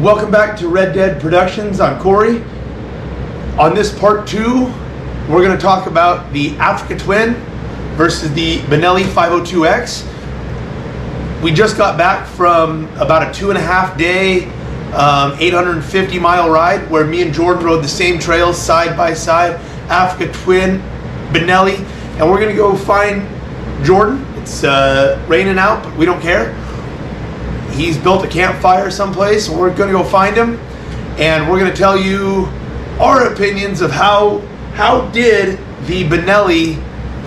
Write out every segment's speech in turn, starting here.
Welcome back to Red Dead Productions. I'm Corey. On this part 2, we're going to talk about the Africa Twin versus the Benelli 502X. We just got back from about a 2.5 day, 850 mile ride where me and Jordan rode the same trails side by side, Africa Twin, Benelli, and we're going to go find Jordan. It's raining out, but we don't care. He's built a campfire someplace, and we're going to go find him, and we're going to tell you our opinions of how did the Benelli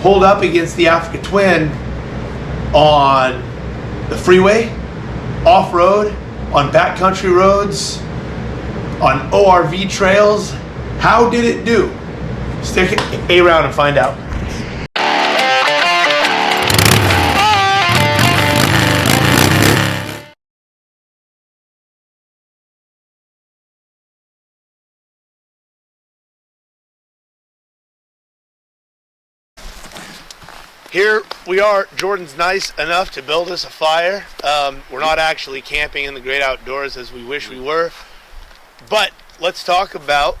hold up against the Africa Twin on the freeway, off-road, on backcountry roads, on ORV trails. How did it do? Stick around and find out. Here we are. Jordan's nice enough to build us a fire. We're not actually camping in the great outdoors as we wish we were. But let's talk about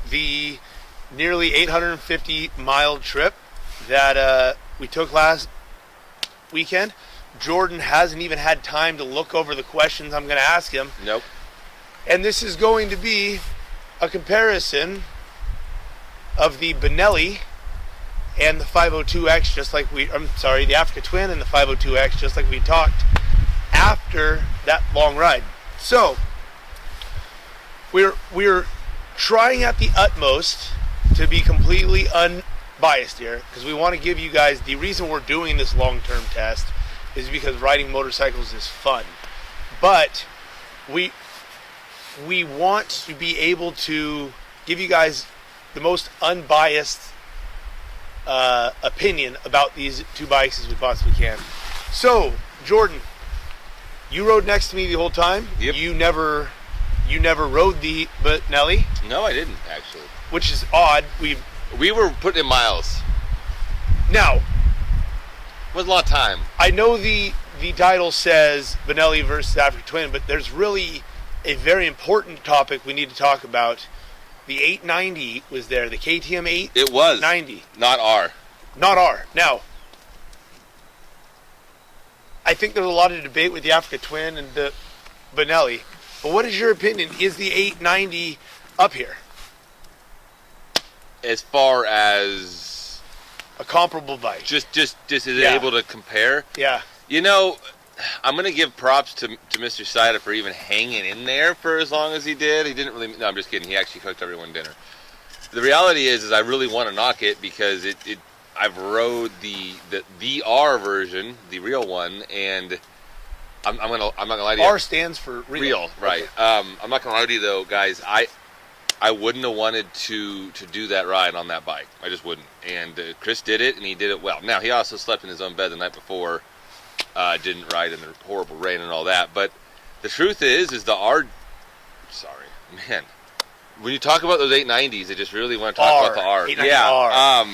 the nearly 850 mile trip that we took last weekend. Jordan hasn't even had time to look over the questions I'm going to ask him. Nope. And this is going to be a comparison of the Benelli and the 502X, just like the Africa Twin and the 502X, just like we talked after that long ride. So we're trying at the utmost to be completely unbiased here, because we want to give you guys the reason we're doing this long-term test is because riding motorcycles is fun, but we want to be able to give you guys the most unbiased opinion about these two bikes as we possibly can. So, Jordan, you rode next to me the whole time. Yep. You never rode the Benelli. No, I didn't actually. Which is odd. We were putting in miles. Now, it was a lot of time. I know the title says Benelli versus Africa Twin, but there's really a very important topic we need to talk about. The 890 was there, the KTM 890. It was. 90. Not R. Not R. Now, I think there's a lot of debate with the Africa Twin and the Benelli, but what is your opinion? Is the 890 up here? As far as a comparable bike. Just is it able to compare? Yeah. You know, I'm going to give props to Mr. Saida for even hanging in there for as long as he did. He didn't really... No, I'm just kidding. He actually cooked everyone dinner. The reality is I really want to knock it because I've rode the R version, the real one, and I'm not gonna lie to you. R stands for real. Right. Okay. I'm not gonna lie to you though, guys. I wouldn't have wanted to do that ride on that bike. I just wouldn't. And Chris did it, and he did it well. Now he also slept in his own bed the night before. Didn't ride in the horrible rain and all that, but the truth is the R. Sorry, man. When you talk about those 890s, I just really want to talk about the R. Yeah. R.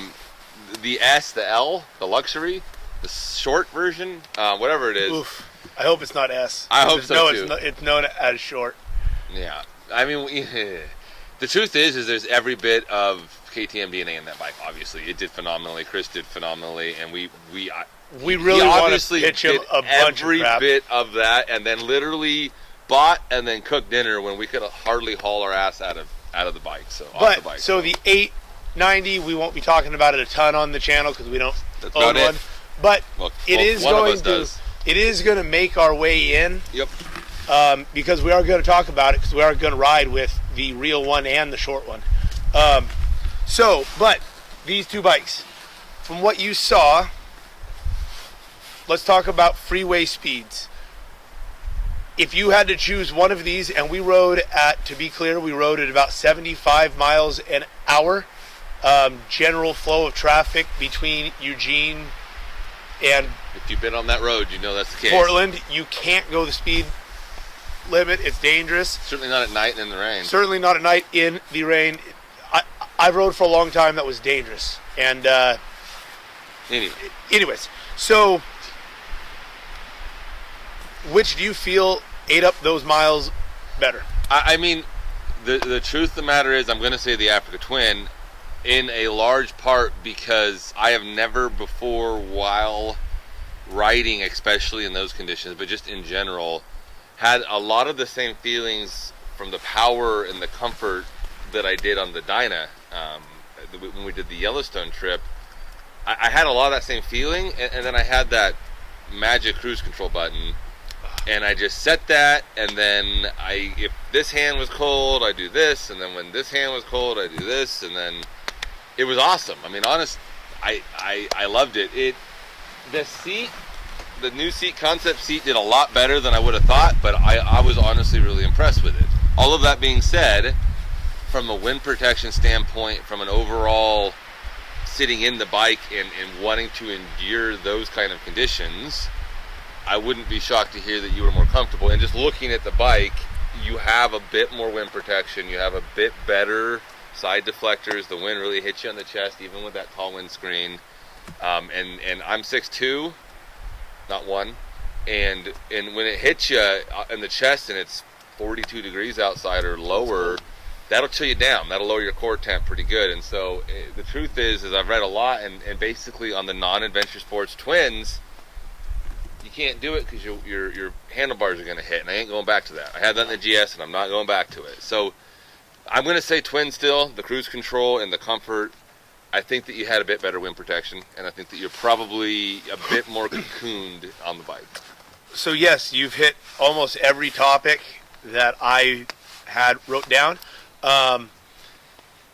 The S, the L, the luxury, the short version, whatever it is. Oof. I hope it's not S. I hope so too. It's known as short. Yeah. I mean, the truth is there's every bit of KTM DNA in that bike. Obviously, it did phenomenally. Chris did phenomenally, and we really want to pitch him a bunch every of crap. Bit of that, and then literally bought and then cooked dinner when we could hardly haul our ass out of the bike. So off the bike. So the 890, we won't be talking about it a ton on the channel because we don't own one. But it is going to make our way in. Yep. Because we are going to talk about it because we are going to ride with the real one and the short one. But these two bikes, from what you saw. Let's talk about freeway speeds. If you had to choose one of these, and we rode at about 75 miles an hour, general flow of traffic between Eugene and... If you've been on that road, you know that's the case. Portland, you can't go the speed limit. It's dangerous. Certainly not at night and in the rain. Certainly not at night in the rain. I rode for a long time that was dangerous. And anyways, so... Which do you feel ate up those miles better? I mean, the truth of the matter is, I'm going to say the Africa Twin, in a large part because I have never before, while riding, especially in those conditions, but just in general, had a lot of the same feelings from the power and the comfort that I did on the Dyna when we did the Yellowstone trip. I had a lot of that same feeling, and then I had that magic cruise control button, and I just set that, and then if this hand was cold, I do this, and then when this hand was cold, I do this, and then it was awesome. I mean, I loved it. The seat, the new seat, concept seat, did a lot better than I would have thought, but I was honestly really impressed with it. All of that being said, from a wind protection standpoint, from an overall sitting in the bike and wanting to endure those kind of conditions, I wouldn't be shocked to hear that you were more comfortable. And just looking at the bike, you have a bit more wind protection, you have a bit better side deflectors, the wind really hits you on the chest even with that tall windscreen. And I'm 6'2", not 1, and when it hits you in the chest and it's 42 degrees outside or lower, that'll chill you down. That'll lower your core temp pretty good. And so the truth is I've read a lot, and basically on the non-adventure sports twins, you can't do it because your handlebars are going to hit, and I ain't going back to that. I had that in the GS, and I'm not going back to it. So I'm going to say twin still, the cruise control and the comfort. I think that you had a bit better wind protection, and I think that you're probably a bit more cocooned on the bike. So yes, you've hit almost every topic that I had wrote down.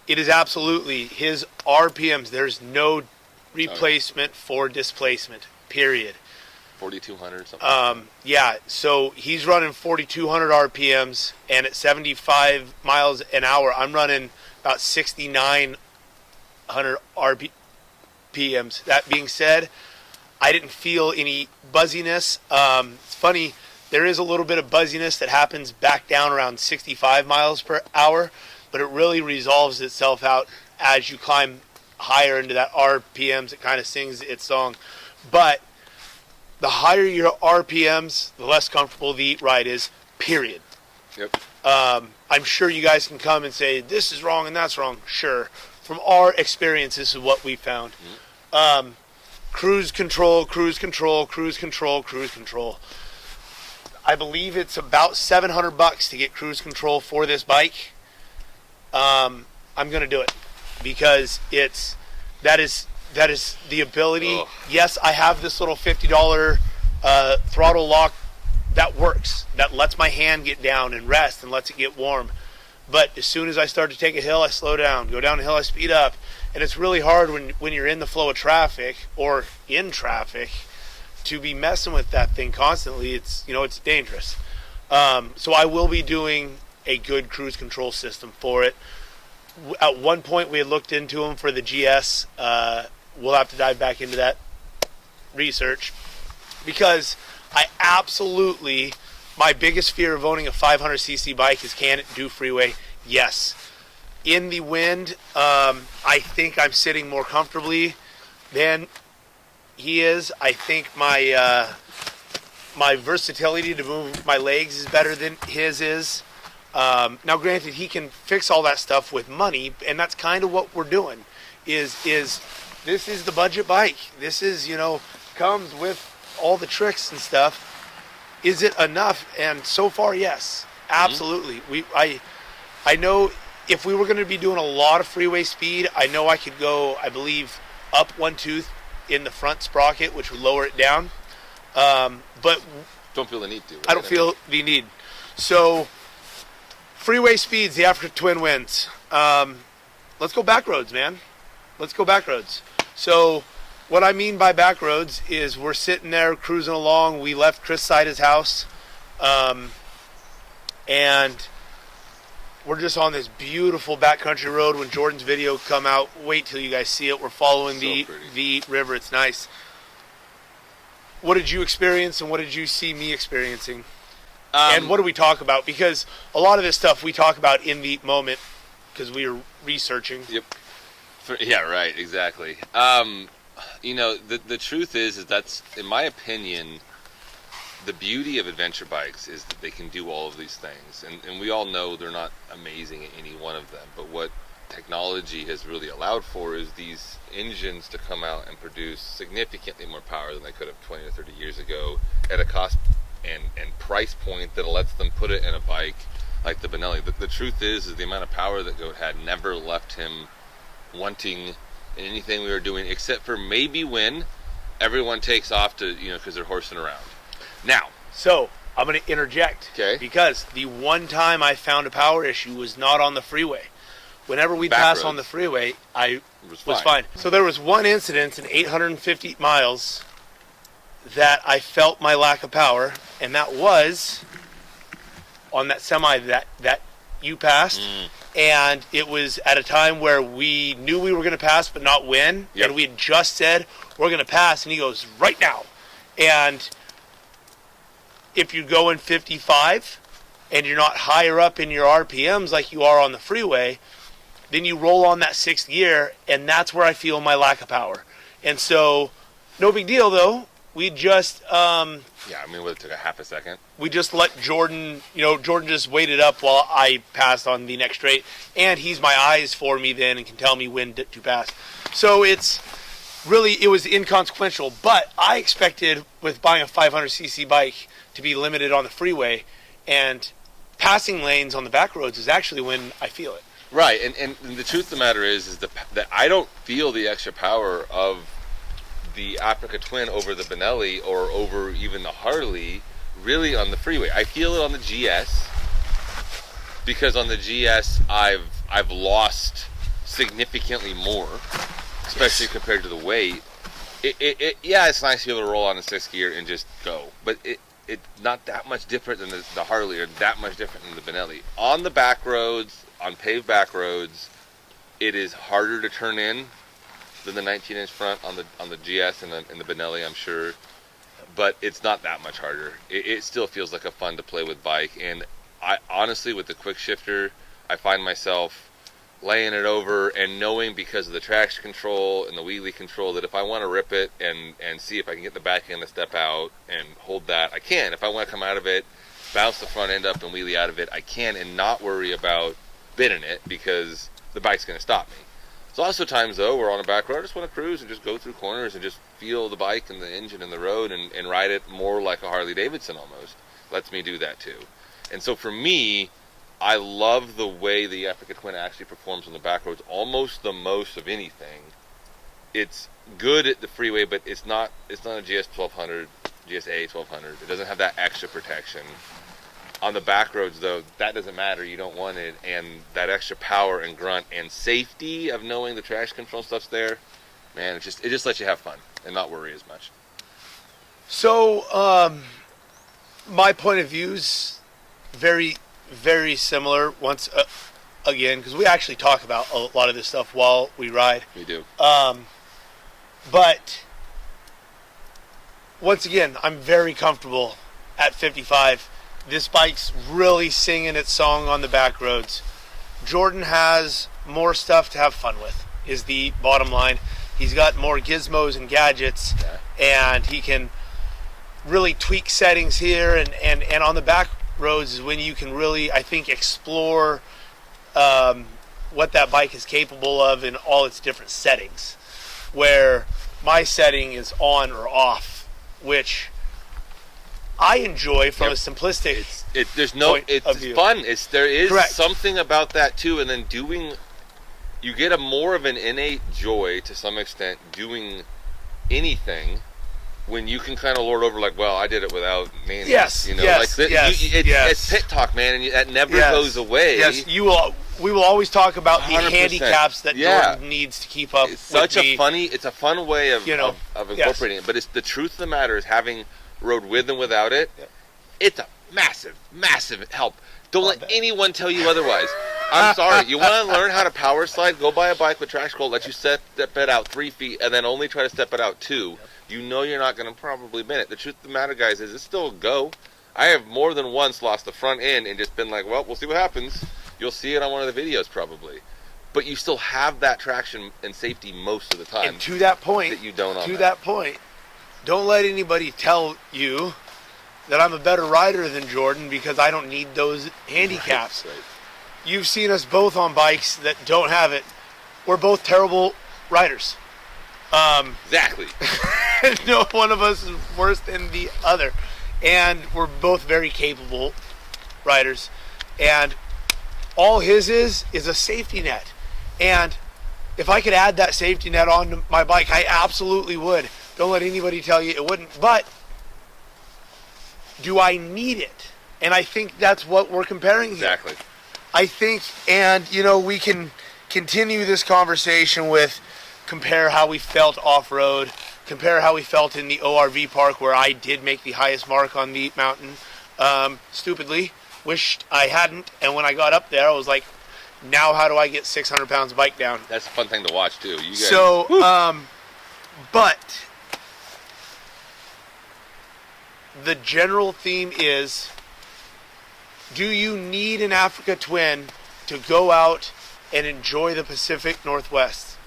It is absolutely his RPMs. There's no replacement for displacement, period. 4,200 something. Yeah, so he's running 4,200 RPMs, and at 75 miles an hour, I'm running about 6,900 RPMs. That being said, I didn't feel any buzziness. It's funny, there is a little bit of buzziness that happens back down around 65 miles per hour, but it really resolves itself out as you climb higher into that RPMs. It kind of sings its song. But the higher your RPMs, the less comfortable the ride is, period. Yep. I'm sure you guys can come and say, this is wrong and that's wrong. Sure. From our experience, this is what we found. Mm-hmm. Cruise control, cruise control, cruise control, cruise control. I believe it's about $700 to get cruise control for this bike. I'm going to do it because that is the ability. Oh. Yes, I have this little $50 throttle lock that works, that lets my hand get down and rest and lets it get warm. But as soon as I start to take a hill, I slow down. Go down a hill, I speed up. And it's really hard when you're in the flow of traffic or in traffic to be messing with that thing constantly. It's dangerous. So I will be doing a good cruise control system for it. At one point we had looked into them for the GS. We'll have to dive back into that research because my biggest fear of owning a 500cc bike is, can it do freeway? Yes. In the wind, I think I'm sitting more comfortably than he is. I think my versatility to move my legs is better than his is. Now, granted, he can fix all that stuff with money, and that's kind of what we're doing. Is this is the budget bike? This is comes with all the tricks and stuff. Is it enough? And so far, yes, absolutely. Mm-hmm. I know if we were going to be doing a lot of freeway speed, I know I could go, I believe, up one tooth in the front sprocket, which would lower it down. But don't feel the need to. Right? I don't feel the need. So freeway speeds, the Africa Twin wins. Let's go back roads, man. Let's go back roads. So what I mean by back roads is we're sitting there cruising along. We left Chris Sida's house, and we're just on this beautiful backcountry road. When Jordan's video come out, wait till you guys see it. We're following the river. It's nice. What did you experience, and what did you see me experiencing? And what do we talk about? Because a lot of this stuff we talk about in the moment because we are researching. Yep. Yeah, right, exactly. The truth is that's, in my opinion, the beauty of adventure bikes is that they can do all of these things, and we all know they're not amazing at any one of them, but what technology has really allowed for is these engines to come out and produce significantly more power than they could have 20 or 30 years ago at a cost and price point that lets them put it in a bike like the Benelli. The truth is the amount of power that Goat had never left him wanting anything we were doing, except for maybe when everyone takes off to, because they're horsing around. Now, so I'm going to interject. Okay. Because the one time I found a power issue was not on the freeway. Whenever we Back pass roads. on the freeway, I was was fine. fine. So there was one incident in 850 miles that I felt my lack of power, and that was on that semi that you passed. And it was at a time where we knew we were going to pass, but not when. Yep. And we had just said, we're going to pass. And he goes, right now. And if you go in 55 and you're not higher up in your RPMs like you are on the freeway, then you roll on that sixth gear, and that's where I feel my lack of power. And so, no big deal, though. We just... it took a half a second. We just let Jordan, Jordan just waited up while I passed on the next straight, and he's my eyes for me then and can tell me when to pass. So it was inconsequential, but I expected with buying a 500cc bike to be limited on the freeway, and passing lanes on the back roads is actually when I feel it. Right, and the truth of the matter is that I don't feel the extra power of the Africa Twin over the Benelli or over even the Harley really on the freeway. I feel it on the GS because on the GS I've lost significantly more, especially compared to the weight. It's nice to be able to roll on the sixth gear and just go, but it's not that much different than the Harley or that much different than the Benelli. On the back roads, on paved back roads, it is harder to turn in than the 19-inch front on the GS and the Benelli, I'm sure, but it's not that much harder. It still feels like a fun to play with bike, and I honestly, with the quick shifter, I find myself laying it over and knowing because of the traction control and the wheelie control that if I want to rip it and see if I can get the back end to step out and hold that, I can. If I want to come out of it, bounce the front end up and wheelie out of it, I can, and not worry about bidding it because the bike's going to stop me. There's also times, though, we're on a back road, I just want to cruise and just go through corners and just feel the bike and the engine and the road and ride it more like a Harley-Davidson almost. Lets me do that, too. And so for me, I love the way the Africa Twin actually performs on the back roads, almost the most of anything. It's good at the freeway, but it's not a GS 1200, GSA 1200. It doesn't have that extra protection. On the back roads, though, that doesn't matter. You don't want it. And that extra power and grunt and safety of knowing the traction control stuff's there, man, it just lets you have fun and not worry as much. So, my point of view's very, very similar once again, because we actually talk about a lot of this stuff while we ride. We do. But once again, I'm very comfortable at 55. This bike's really singing its song on the back roads. Jordan has more stuff to have fun with, is the bottom line. He's got more gizmos and gadgets, and he can really tweak settings here. And on the back roads is when you can really, I think, explore what that bike is capable of in all its different settings. Where my setting is on or off, which I enjoy from a simplistic it's fun. There is Correct. something about that too, and then you get a more of an innate joy to some extent doing anything when you can kind of lord over like, well, I did it without nannies. Yes, it's pit talk, man, and that never goes away. Yes, we will always talk about the 100%. handicaps that Jordan needs to keep up It's with such a fun way of incorporating it. But it's the truth of the matter is having rode with and without it. It's a massive help. Don't let anyone tell you otherwise. I'm sorry. You want to learn how to power slide? Go buy a bike with traction control. Let you step it out 3 feet, and then only try to step it out 2. You know you're not going to probably bin it. The truth of the matter, guys, is it's still a go. I have more than once lost the front end and just been like, well, we'll see what happens. You'll see it on one of the videos probably. But you still have that traction and safety most of the time. And to that point, that you don't on that point, don't let anybody tell you that I'm a better rider than Jordan because I don't need those handicaps. Right. You've seen us both on bikes that don't have it. We're both terrible riders. Exactly. No one of us is worse than the other. And we're both very capable riders. And all his is a safety net. And if I could add that safety net onto my bike, I absolutely would. Don't let anybody tell you it wouldn't. But do I need it? And I think that's what we're comparing here. Exactly. I think, and you know, we can continue this conversation with compare how we felt off-road, compare how we felt in the ORV park where I did make the highest mark on the mountain. Stupidly, wished I hadn't. And when I got up there, I was like, now how do I get 600 pounds of bike down? That's a fun thing to watch too. You guys, So, but the general theme is, do you need an Africa Twin to go out and enjoy the Pacific Northwest?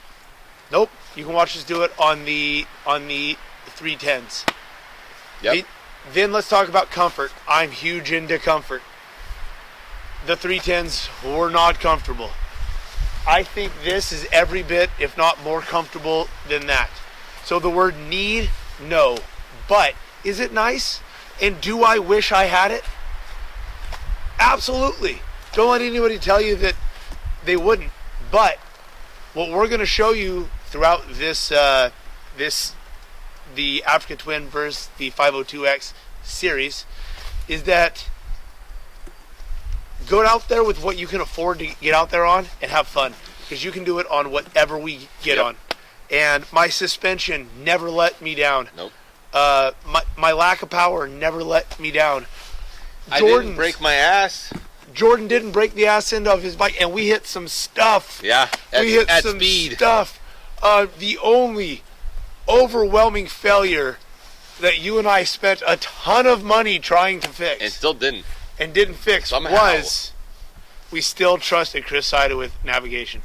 Nope. You can watch us do it on the 310s. Yep. Then let's talk about comfort. I'm huge into comfort. The 310s were not comfortable. I think this is every bit, if not more comfortable than that. So the word need, no. But is it nice? And do I wish I had it? Absolutely. Don't let anybody tell you that they wouldn't. But what we're going to show you throughout this, the Africa Twin versus the 502X series, is that go out there with what you can afford to get out there on and have fun, because you can do it on whatever we get on. And my suspension never let me down. Nope. My lack of power never let me down. I didn't break my ass. Jordan didn't break the ass end of his bike, and we hit some stuff. Yeah, we hit at some speed. stuff. The only overwhelming failure that you and I spent a ton of money trying to fix And still didn't. and didn't fix Somehow. was we still trusted Chris Sida with navigation.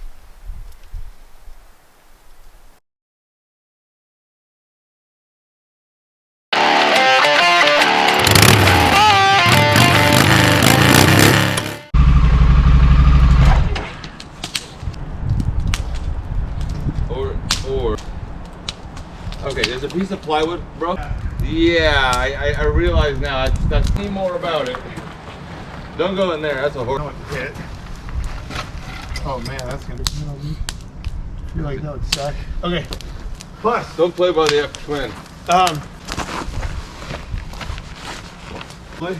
Okay, there's a piece of plywood, bro. Yeah, I realize now. That's me more about it. Don't go in there. That's a horse. Oh man, that's gonna I feel like that would suck. Okay. Plus, Don't play by the F twin. play.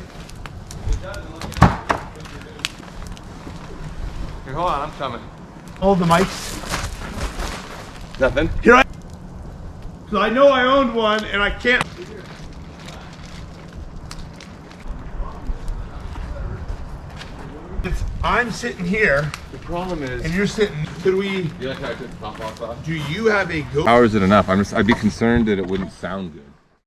Here, hold on. I'm coming. Hold the mics. Nothing. Here I. So I know I owned one, and I can't. I'm sitting here, The problem is. and you're sitting. Could we? You like how I took the top off? Do you have a go? How is it enough? I'd be concerned that it wouldn't sound good.